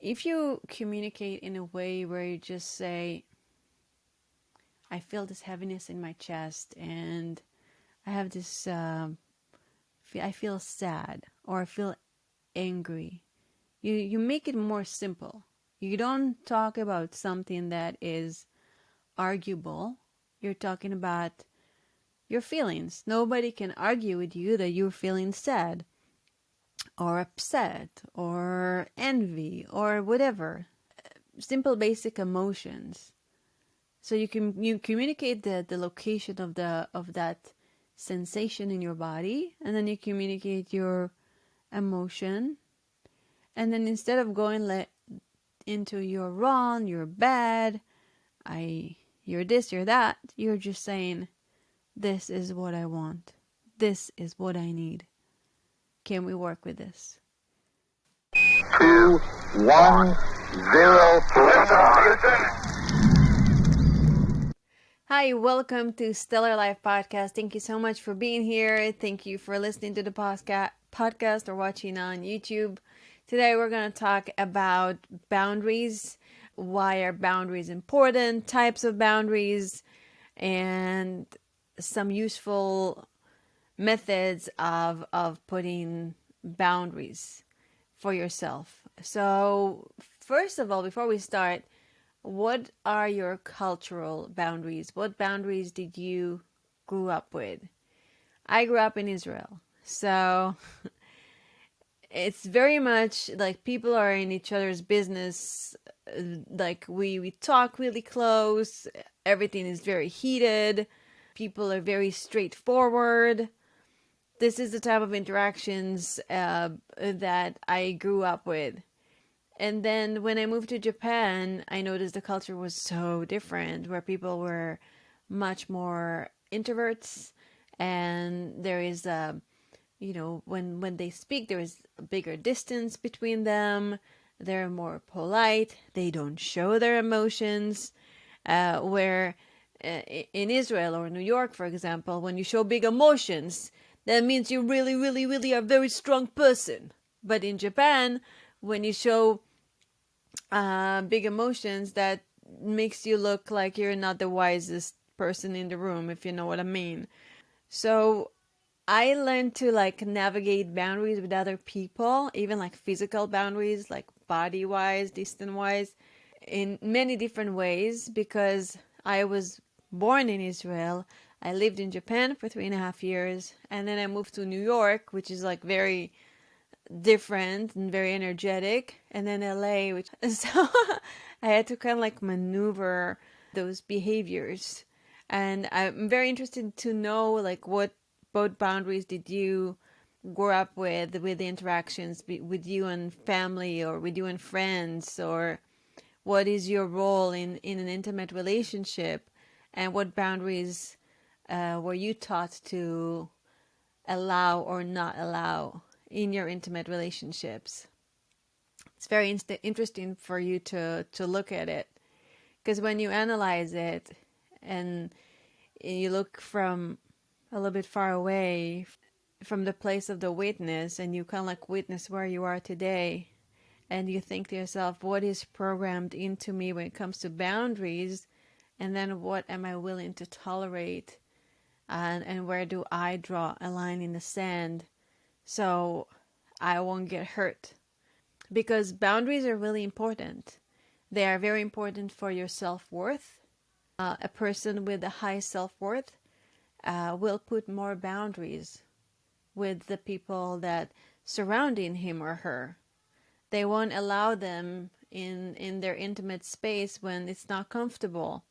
if you communicate in a way where you just say, I feel this heaviness in my chest and I have this, I feel sad or I feel angry. You make it more simple. You don't talk about something that is arguable. You're talking about your feelings. Nobody can argue with you that you're feeling sad or upset or envy or whatever. Simple basic emotions. So you communicate the location of that sensation in your body, and then you communicate your emotion, and then instead of going into you're wrong, you're bad, you're this, you're that, you're just saying, this is what I want. This is what I need. Can we work with this? 2, 1, 0. Hi, welcome to Stellar Life Podcast. Thank you so much for being here. Thank you for listening to the podcast or watching on YouTube. Today we're going to talk about boundaries. Why are boundaries important? Types of boundaries, and some useful methods of putting boundaries for yourself. So, first of all, before we start, what are your cultural boundaries? What boundaries did you grow up with? I grew up in Israel. So it's very much like people are in each other's business. Like we talk really close. Everything is very heated. People are very straightforward. This is the type of interactions that I grew up with. And then when I moved to Japan, I noticed the culture was so different, where people were much more introverts, and there is when they speak, there is a bigger distance between them. They're more polite. They don't show their emotions. Where in Israel or New York, for example, when you show big emotions, that means you really, really, really are a very strong person. But in Japan, when you show big emotions, that makes you look like you're not the wisest person in the room, if you know what I mean. So I learned to like navigate boundaries with other people, even like physical boundaries, like body wise, distance wise, in many different ways, because I was born in Israel. I lived in Japan for 3.5 years, and then I moved to New York, which is like very different and very energetic, and then LA, which so I had to kind of like maneuver those behaviors. And I'm very interested to know like what both boundaries did you grow up with the interactions with you and family or with you and friends, or what is your role in an intimate relationship, and what boundaries were you taught to allow or not allow in your intimate relationships. It's very interesting for you to look at it, because when you analyze it and you look from a little bit far away from the place of the witness, and you kind of like witness where you are today, and you think to yourself, what is programmed into me when it comes to boundaries, and then what am I willing to tolerate, and where do I draw a line in the sand so I won't get hurt. Because boundaries are really important. They are very important for your self-worth. A person with a high self-worth will put more boundaries with the people that surrounding him or her. They won't allow them in their intimate space when it's not comfortable.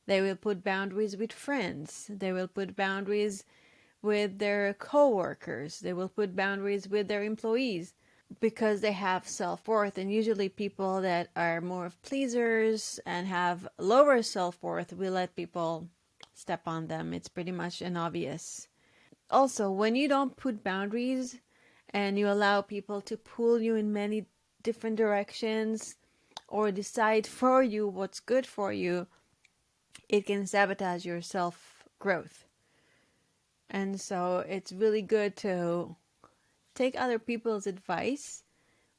They will put boundaries with friends. They will put boundaries with their co-workers. They will put boundaries with their employees, because they have self-worth. And usually people that are more of pleasers and have lower self-worth will let people step on them. It's pretty much an obvious. Also, when you don't put boundaries and you allow people to pull you in many different directions or decide for you what's good for you, it can sabotage your self-growth. And so it's really good to take other people's advice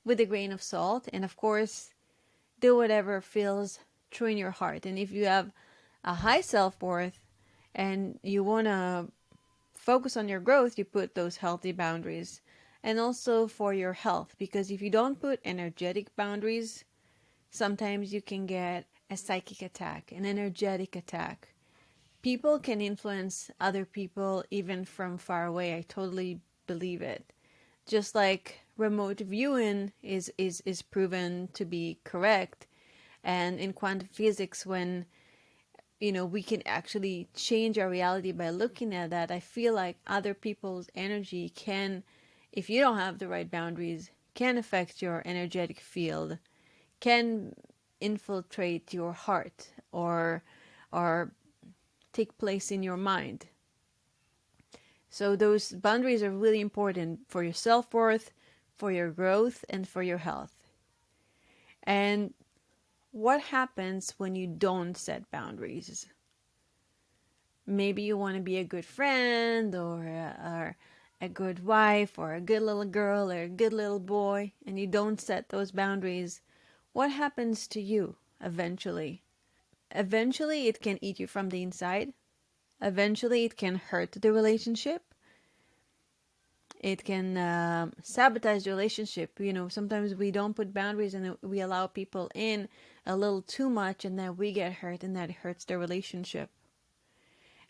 with a grain of salt. And of course, do whatever feels true in your heart. And if you have a high self worth and you want to focus on your growth, you put those healthy boundaries. And also for your health, because if you don't put energetic boundaries, sometimes you can get a psychic attack, an energetic attack. People can influence other people even from far away. I totally believe it. Just like remote viewing is proven to be correct. And in quantum physics, when we can actually change our reality by looking at that, I feel like other people's energy can, if you don't have the right boundaries, can affect your energetic field, can infiltrate your heart, or take place in your mind. So those boundaries are really important for your self-worth, for your growth, and for your health. And what happens when you don't set boundaries? Maybe you want to be a good friend, or a good wife, or a good little girl, or a good little boy, and you don't set those boundaries. What happens to you eventually? Eventually, it can eat you from the inside. Eventually, it can hurt the relationship. It can sabotage the relationship. Sometimes we don't put boundaries and we allow people in a little too much, and then we get hurt, and that hurts the relationship.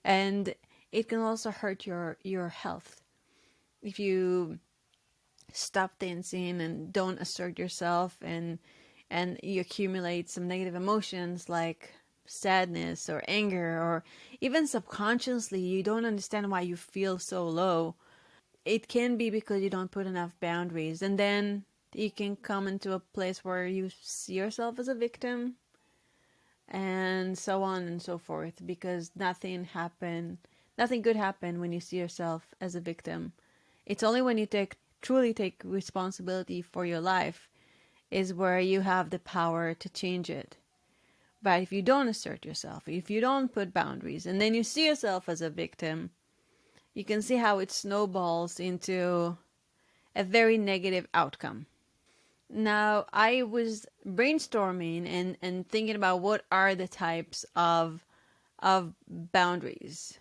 And it can also hurt your health. If you stop dancing and don't assert yourself, and you accumulate some negative emotions like sadness or anger, or even subconsciously you don't understand why you feel so low, it can be because you don't put enough boundaries. And then you can come into a place where you see yourself as a victim, and so on and so forth, because nothing good happen when you see yourself as a victim. It's only when you truly take responsibility for your life is where you have the power to change it. But if you don't assert yourself, if you don't put boundaries, and then you see yourself as a victim, you can see how it snowballs into a very negative outcome. Now, I was brainstorming and thinking about what are the types of boundaries.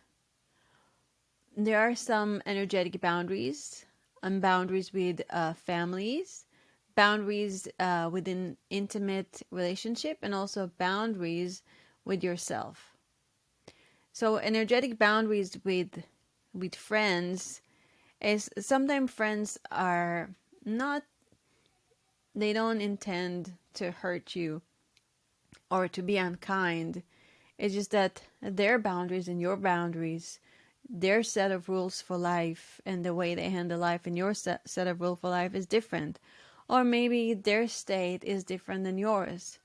There are some energetic boundaries, and boundaries with families, boundaries within intimate relationship, and also boundaries with yourself. So energetic boundaries with friends is sometimes friends are not, they don't intend to hurt you or to be unkind. It's just that their boundaries and your boundaries, their set of rules for life and the way they handle life and your set of rules for life is different. Or maybe their state is different than yours.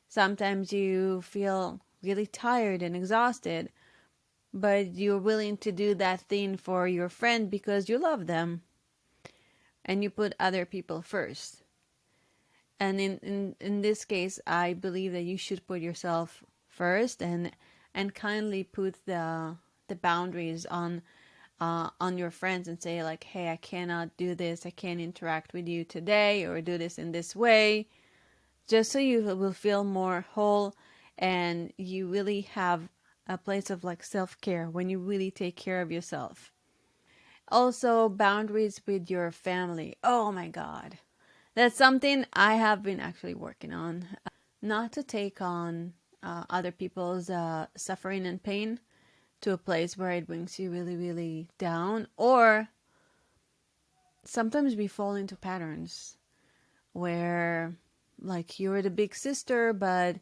Sometimes you feel really tired and exhausted, but you're willing to do that thing for your friend because you love them and you put other people first. And in this case, I believe that you should put yourself first, and kindly put the boundaries on your friends and say like, hey, I cannot do this, I can't interact with you today, or do this in this way, just so you will feel more whole, and you really have a place of like self-care when you really take care of yourself. Also, boundaries with your family. Oh my god, that's something I have been actually working on. Not to take on other people's suffering and pain to a place where it brings you really, really down. Or sometimes we fall into patterns where, like, you're the big sister, but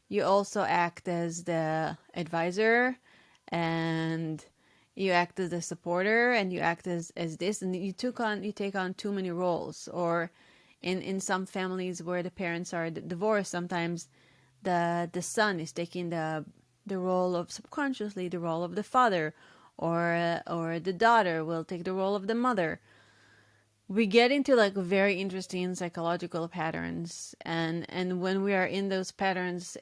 you also act as the advisor, and you act as a supporter, and you act as this, and you take on too many roles. Or in some families where the parents are divorced, sometimes the son is taking the role of, subconsciously, the role of the father, or the daughter will take the role of the mother. We get into like very interesting psychological patterns, and when we are in those patterns,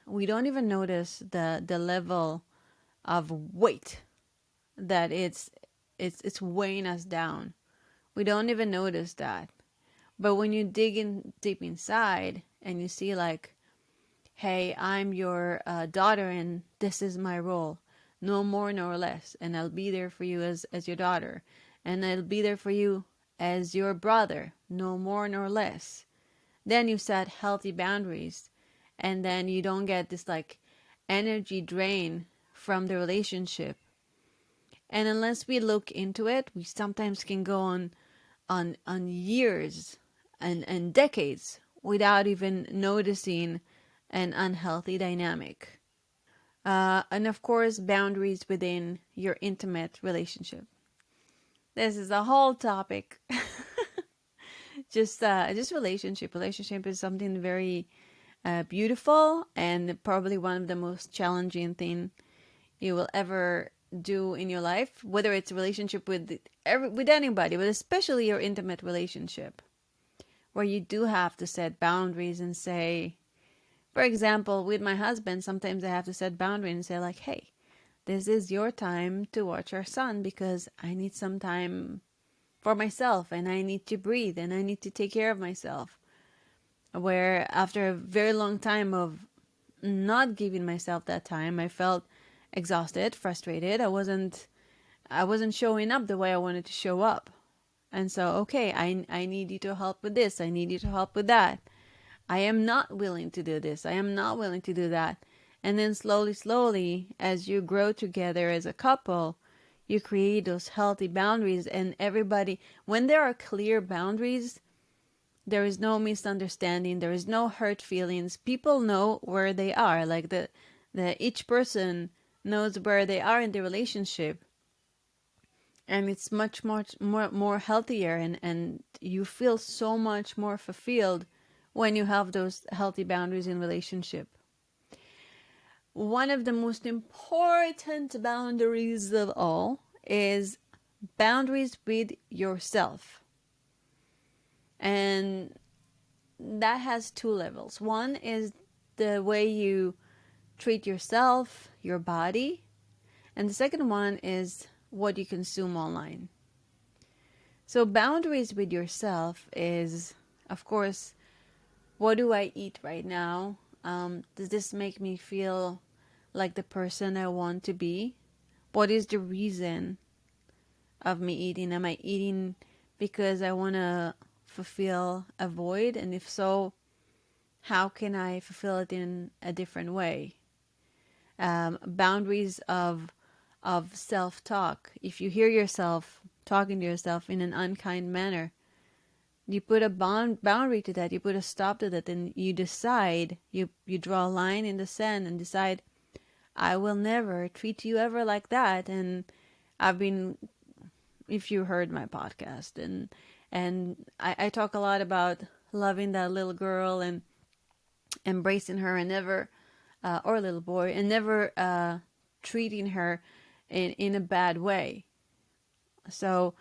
we don't even notice the level of weight that it's weighing us down. We don't even notice that. But when you dig in deep inside and you see like, hey, I'm your daughter and this is my role, no more nor less, and I'll be there for you as your daughter, and I'll be there for you as your brother, no more nor less. Then you set healthy boundaries, and then you don't get this like energy drain from the relationship. And unless we look into it, we sometimes can go on years and decades without even noticing an unhealthy dynamic. And of course, boundaries within your intimate relationship. This is a whole topic. Just relationship. Relationship is something very beautiful and probably one of the most challenging thing you will ever do in your life, whether it's a relationship with anybody, but especially your intimate relationship, where you do have to set boundaries and say, for example, with my husband, sometimes I have to set boundaries and say like, hey, this is your time to watch our son because I need some time for myself and I need to breathe and I need to take care of myself. Where after a very long time of not giving myself that time, I felt exhausted, frustrated. I wasn't showing up the way I wanted to show up. And so, okay, I need you to help with this. I need you to help with that. I am not willing to do this. I am not willing to do that. And then slowly, slowly, as you grow together as a couple, you create those healthy boundaries. And everybody, when there are clear boundaries, there is no misunderstanding. There is no hurt feelings. People know where they are. Like the each person knows where they are in the relationship, and it's much more healthier, and you feel so much more fulfilled when you have those healthy boundaries in relationship. One of the most important boundaries of all is boundaries with yourself. And that has two levels. One is the way you treat yourself, your body, and the second one is what you consume online. So, boundaries with yourself is, of course, what do I eat right now? Does this make me feel like the person I want to be? What is the reason of me eating? Am I eating because I want to fulfill a void? And if so, how can I fulfill it in a different way? Boundaries of self-talk. If you hear yourself talking to yourself in an unkind manner, you put a boundary to that. You put a stop to that, and you decide. You draw a line in the sand and decide, I will never treat you ever like that. And I've been, if you heard my podcast, and I talk a lot about loving that little girl and embracing her, and never, or little boy, and never treating her in a bad way. So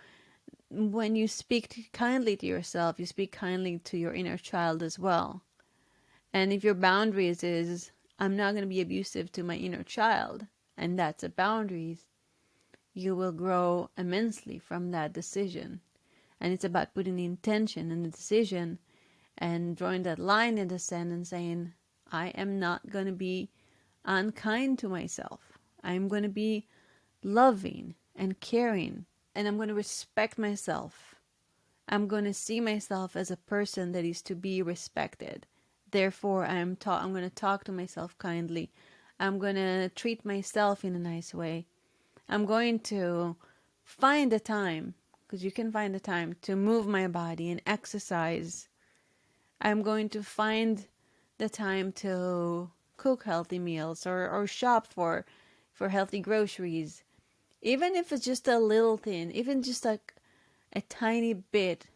when you speak kindly to yourself, you speak kindly to your inner child as well. And if your boundaries is, I'm not going to be abusive to my inner child, and that's a boundaries, you will grow immensely from that decision. And it's about putting the intention in the decision and drawing that line in the sand and saying, I am not going to be unkind to myself. I'm going to be loving and caring, and I'm going to respect myself. I'm going to see myself as a person that is to be respected. Therefore, I'm going to talk to myself kindly. I'm going to treat myself in a nice way. I'm going to find the time, because you can find the time to move my body and exercise. I'm going to find the time to cook healthy meals or shop for healthy groceries. Even if it's just a little thing, even just like a tiny bit,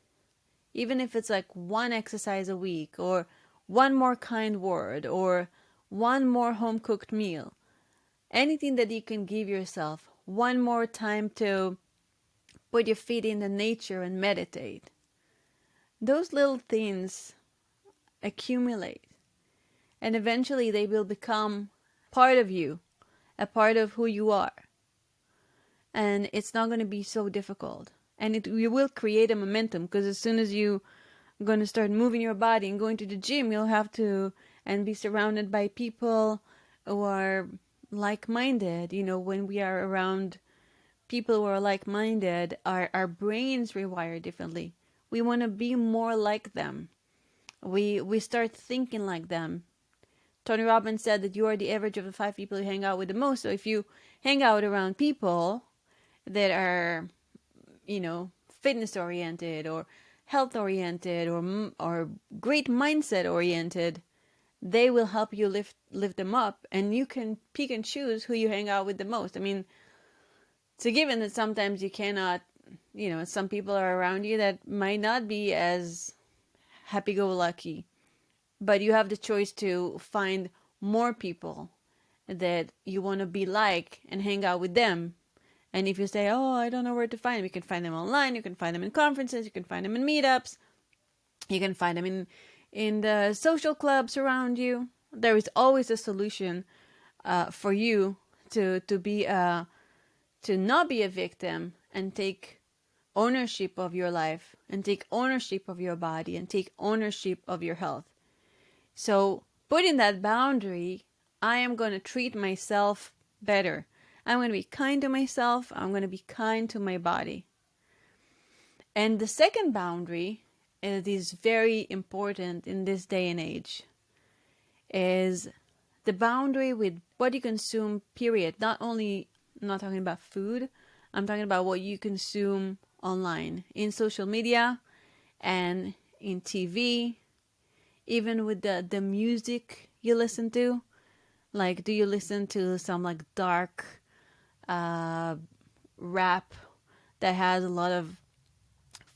even if it's like one exercise a week or one more kind word or one more home cooked meal, anything that you can give yourself, one more time to put your feet in the nature and meditate. Those little things accumulate, and eventually they will become part of you, a part of who you are. And it's not going to be so difficult. And you will create a momentum, because as soon as you going to start moving your body and going to the gym, you'll have to and be surrounded by people who are like-minded. When we are around people who are like-minded, our brains rewire differently. We want to be more like them. We start thinking like them. Tony Robbins said that you are the average of the 5 people you hang out with the most. So if you hang out around people that are, fitness oriented or health oriented or great mindset oriented, they will help you lift them up, and you can pick and choose who you hang out with the most. I mean, it's a given that sometimes you cannot, some people are around you that might not be as happy-go-lucky, but you have the choice to find more people that you want to be like and hang out with them. And if you say, oh, I don't know where to find them, you can find them online, you can find them in conferences, you can find them in meetups, you can find them in the social clubs around you. There is always a solution for you to not be a victim and take ownership of your life and take ownership of your body and take ownership of your health. So putting that boundary, I am going to treat myself better. I'm going to be kind to myself. I'm going to be kind to my body. And the second boundary, it is very important in this day and age, is the boundary with what you consume, period. I'm not talking about food. I'm talking about what you consume online, in social media and in TV, even with the music you listen to. Like, do you listen to some like dark rap that has a lot of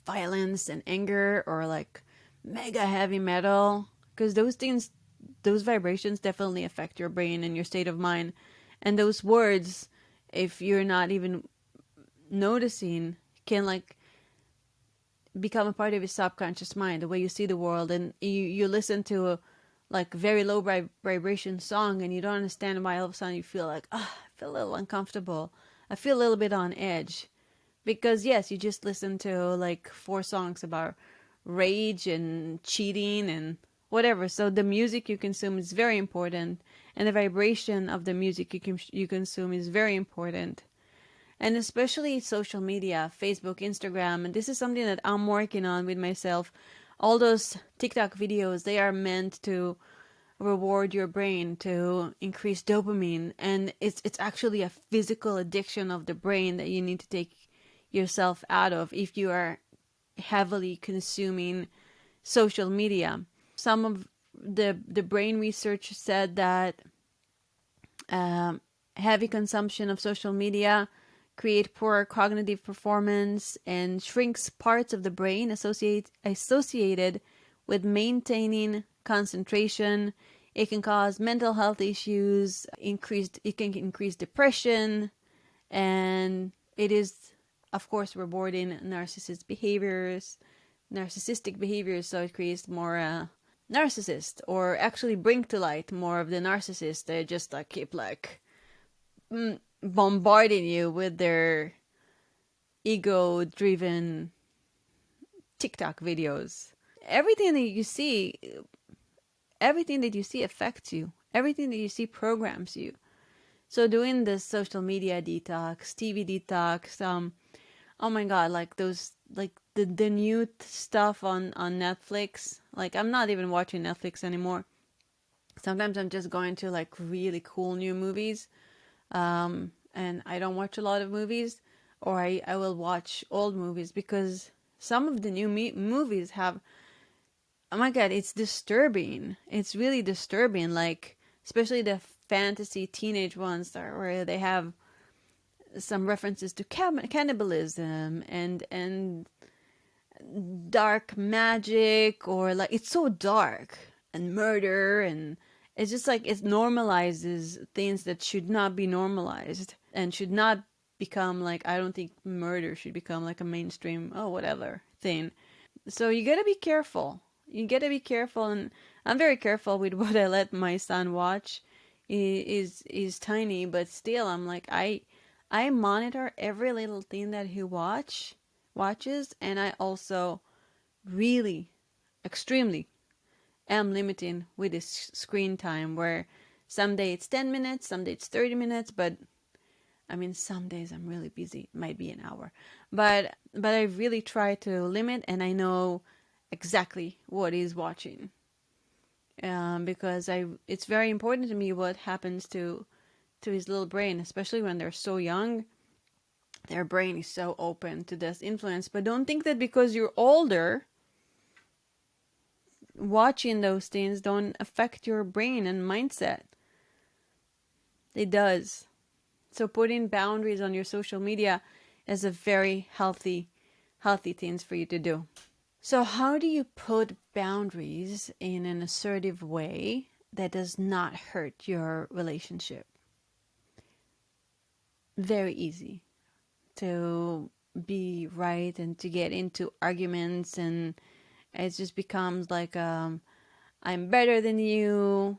violence and anger, or like mega heavy metal? Because those vibrations definitely affect your brain and your state of mind. And those words, if you're not even noticing, can like become a part of your subconscious mind, the way you see the world. And you listen to a like very low vibration song, and you don't understand why all of a sudden you feel like, I feel a little uncomfortable. I feel a little bit on edge. Because yes, you just listen to like 4 songs about rage and cheating and whatever. So the music you consume is very important, and the vibration of the music you consume is very important. And especially social media, Facebook, Instagram, and this is something that I'm working on with myself. All those TikTok videos, they are meant to reward your brain, to increase dopamine, and it's actually a physical addiction of the brain that you need to take yourself out of if you are heavily consuming social media. Some of the brain research said that heavy consumption of social media create poor cognitive performance and shrinks parts of the brain associated with maintaining concentration. It can cause mental health issues, it can increase depression, and it is, of course, rewarding narcissistic behaviors, so it creates more narcissists, or actually bring to light more of the narcissists. They just like keep like bombarding you with their ego-driven TikTok videos. Everything that you see, affects you. Everything that you see programs you. So doing this social media detox, TV detox, oh my god, like those, like the new stuff on Netflix. Like, I'm not even watching Netflix anymore. Sometimes I'm just going to like really cool new movies. And I don't watch a lot of movies, or I will watch old movies, because some of the new movies have, oh my god, it's disturbing. It's really disturbing. Like, especially the fantasy teenage ones where they have some references to cannibalism and dark magic, or like it's so dark, and murder, and it's just like it normalizes things that should not be normalized and should not become like, I don't think murder should become like a mainstream, oh whatever thing. So you gotta be careful. And I'm very careful with what I let my son watch. He's tiny, but still I'm like, I monitor every little thing that he watches, and I also really extremely am limiting with this screen time, where someday it's 10 minutes, someday it's 30 minutes, but I mean, some days I'm really busy. It might be an hour. But I really try to limit, and I know exactly what he's watching. Because it's very important to me what happens to his little brain, especially when they're so young. Their brain is so open to this influence. But don't think that because you're older, watching those things don't affect your brain and mindset. It does. So putting boundaries on your social media is a very healthy things for you to do. So how do you put boundaries in an assertive way that does not hurt your relationship? Very easy to be right and to get into arguments, and it just becomes like I'm better than you,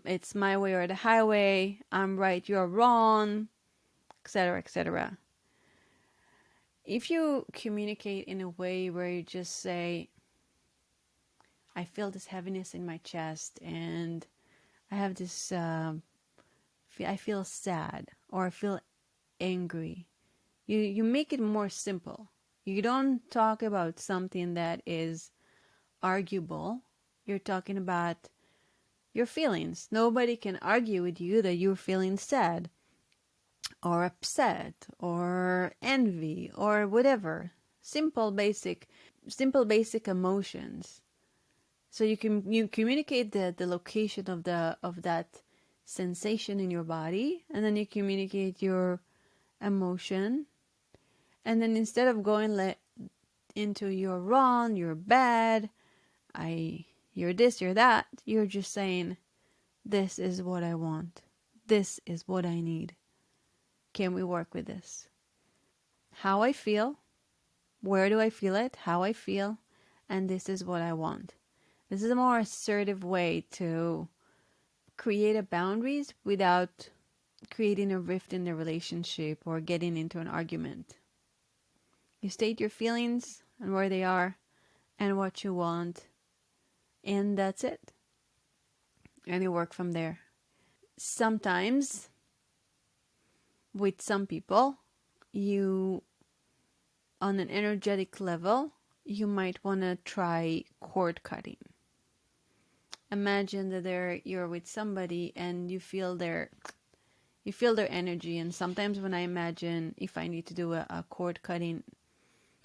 it's my way or the highway, I'm right, you're wrong, etc., etc. If you communicate in a way where you just say, I feel this heaviness in my chest, and I have this, I feel sad, or I feel angry. You make it more simple. You don't talk about something that is arguable. You're talking about your feelings. Nobody can argue with you that you're feeling sad or upset or envy or whatever. Simple basic emotions. So you communicate the location of that sensation in your body, and then you communicate your emotion, and then instead of going into you're wrong, you're bad, you're this, you're that, you're just saying, this is what I want, this is what I need, can we work with this? How I feel, where do I feel it, how I feel, and this is what I want. This is a more assertive way to create a boundaries without creating a rift in the relationship or getting into an argument. You state your feelings and where they are and what you want, and that's it. And you work from there. Sometimes, with some people, you, on an energetic level, you might want to try cord cutting. Imagine that you're with somebody and you feel their energy. And sometimes when I imagine if I need to do a cord cutting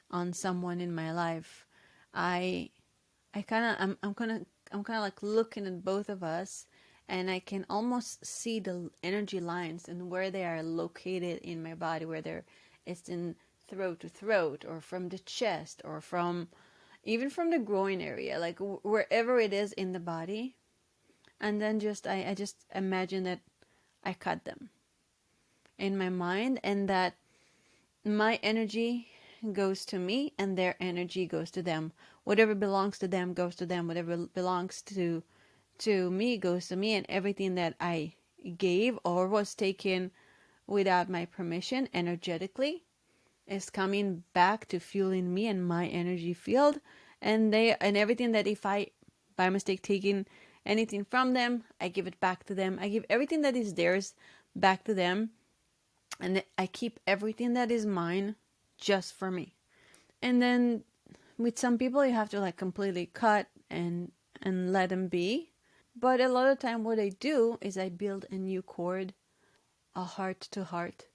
on someone in my life, I kind of I'm kind of like looking at both of us, and I can almost see the energy lines and where they are located in my body, whether it's in throat to throat, or from the chest, or from even from the groin area, like wherever it is in the body. And then I just imagine that I cut them in my mind, and that my energy goes to me and their energy goes to them. Whatever belongs to them goes to them. Whatever belongs to me goes to me, and everything that I gave or was taken without my permission energetically is coming back to fueling me and my energy field. And everything that if I by mistake taking anything from them, I give it back to them. I give everything that is theirs back to them, and I keep everything that is mine just for me. And then with some people you have to like completely cut and let them be. But a lot of time what I do is I build a new cord, a heart to heart,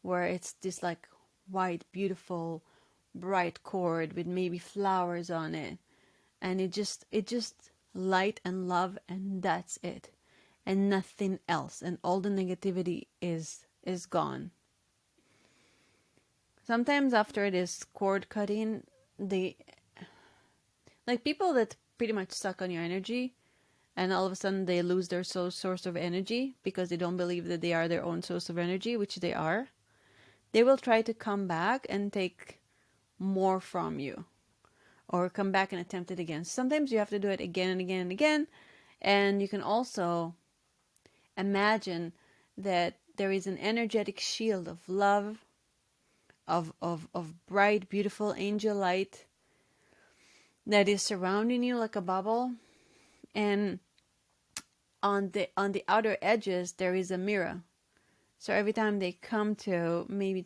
where it's this like white, beautiful, bright cord with maybe flowers on it. And it just light and love, and that's it. And nothing else. And all the negativity is gone. Sometimes after this cord cutting, they like people that pretty much suck on your energy, and all of a sudden they lose their source of energy because they don't believe that they are their own source of energy, which they are. They will try to come back and take more from you, or come back and attempt it again. Sometimes you have to do it again and again and again. And you can also imagine that there is an energetic shield of love, of bright, beautiful angel light that is surrounding you like a bubble, and on the outer edges there is a mirror. So every time they come to maybe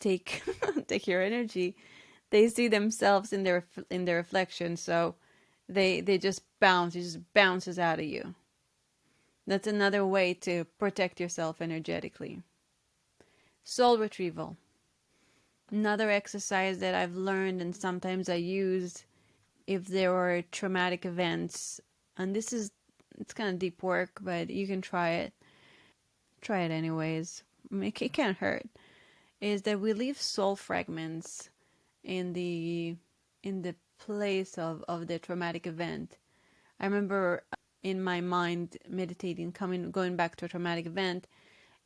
take take your energy, they see themselves in their reflection. So they just bounce. It just bounces out of you. That's another way to protect yourself energetically. Soul retrieval. Another exercise that I've learned and sometimes I use if there were traumatic events. And it's kind of deep work, but you can try it. Try it anyways. It can't hurt. Is that we leave soul fragments in the place of the traumatic event. I remember in my mind meditating, going back to a traumatic event,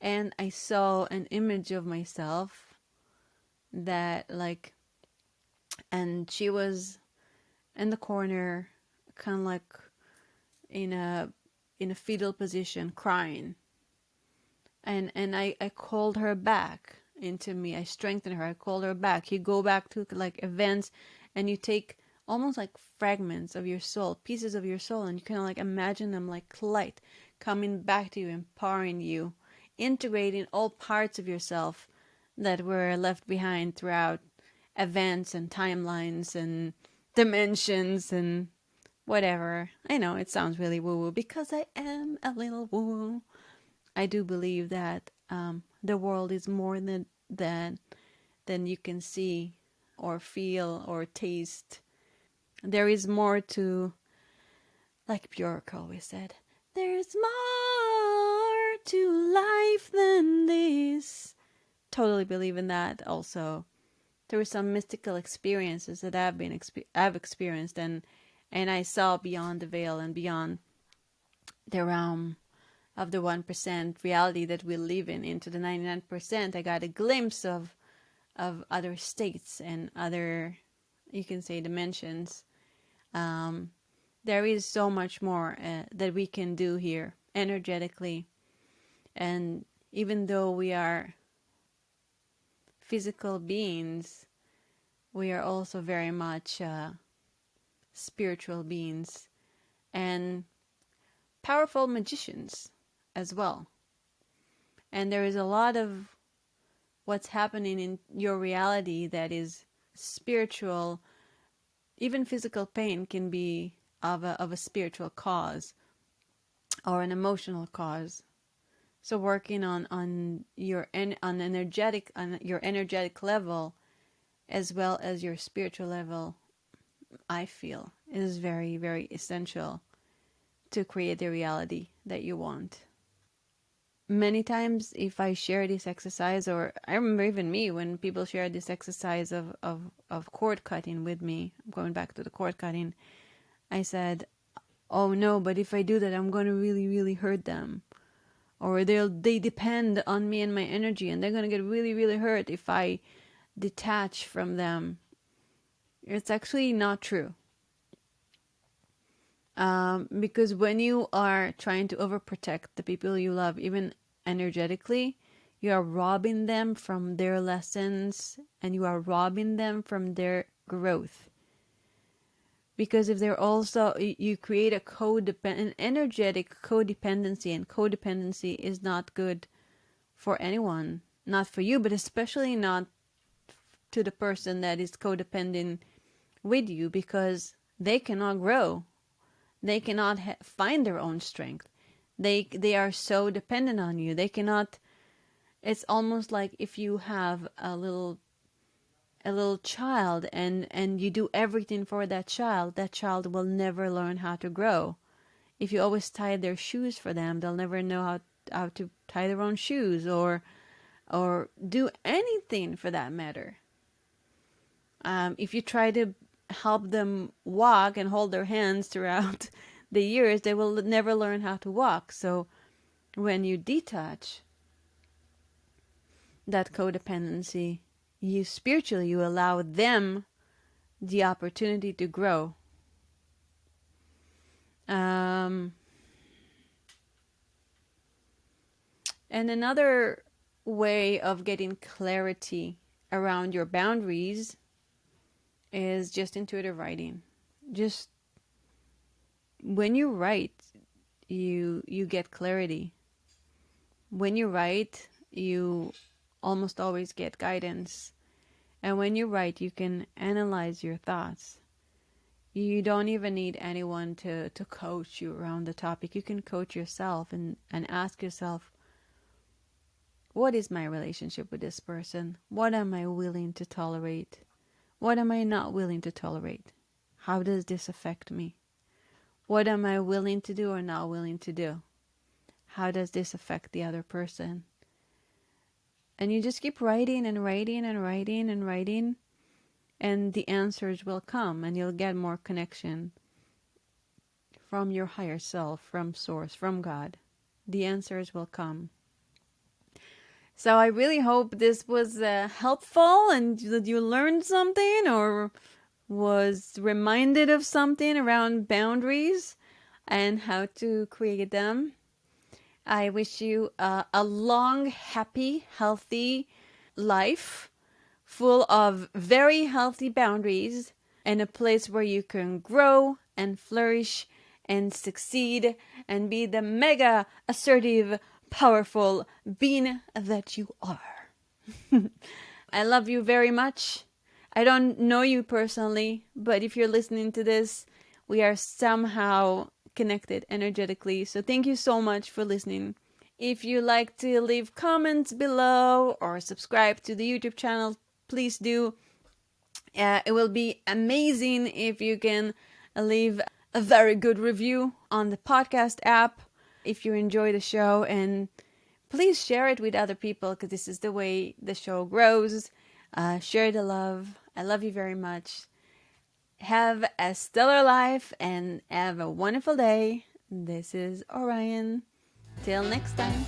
and I saw an image of myself that like, and she was in the corner, kind of like in a fetal position, crying, and I called her back into me. I strengthened her. I called her back. You go back to like events, and you take almost like fragments of your soul, pieces of your soul, and you kind of like imagine them like light coming back to you, empowering you, integrating all parts of yourself that were left behind throughout events and timelines and dimensions and whatever. I know it sounds really woo woo because I am a little woo woo. I do believe that the world is more than you can see or feel or taste. There is more to, like Björk always said, there's more to life than this. Totally believe in that. Also, there were some mystical experiences that I've experienced, and I saw beyond the veil and beyond the realm of the 1% reality that we live in into the 99%. I got a glimpse of other states and other, you can say, dimensions. There is so much more that we can do here energetically, and even though we are physical beings, we are also very much spiritual beings and powerful magicians as well. And there is a lot of what's happening in your reality that is spiritual. Even physical pain can be of a spiritual cause or an emotional cause. So working on your on your energetic level as well as your spiritual level, I feel is very, very essential to create the reality that you want. Many times if I share this exercise, or I remember even me when people share this exercise of cord cutting with me, going back to the cord cutting, I said, oh no, but if I do that, I'm going to really, really hurt them. Or they depend on me and my energy, and they're going to get really, really hurt if I detach from them. It's actually not true. Because when you are trying to overprotect the people you love, even energetically, you are robbing them from their lessons and you are robbing them from their growth. Because if they're also, you create an energetic codependency, and codependency is not good for anyone, not for you, but especially not to the person that is codependent with you, because they cannot grow. They cannot find their own strength. They are so dependent on you. They cannot. It's almost like if you have a little child and you do everything for that child will never learn how to grow. If you always tie their shoes for them, they'll never know how to tie their own shoes or do anything for that matter. If you try to help them walk and hold their hands throughout the years, they will never learn how to walk. So when you detach that codependency, you allow them the opportunity to grow. And another way of getting clarity around your boundaries is just intuitive writing. just when you write, you get clarity. When you write, you almost always get guidance. And when you write, you can analyze your thoughts. You don't even need anyone to coach you around the topic. You can coach yourself and ask yourself, what is my relationship with this person? What am I willing to tolerate? What am I not willing to tolerate? How does this affect me? What am I willing to do or not willing to do? How does this affect the other person? And you just keep writing and writing and writing and writing, and the answers will come, and you'll get more connection from your higher self, from Source, from God. The answers will come. So I really hope this was helpful and that you learned something or was reminded of something around boundaries and how to create them. I wish you a long, happy, healthy life full of very healthy boundaries and a place where you can grow and flourish and succeed and be the mega assertive, powerful being that you are. I love you very much. I don't know you personally, but if you're listening to this, we are somehow connected energetically. So thank you so much for listening. If you like to leave comments below or subscribe to the YouTube channel, please do. It will be amazing if you can leave a very good review on the podcast app if you enjoy the show, and please share it with other people because this is the way the show grows. Share the love. I love you very much. Have a stellar life and have a wonderful day. This is Orion. Till next time.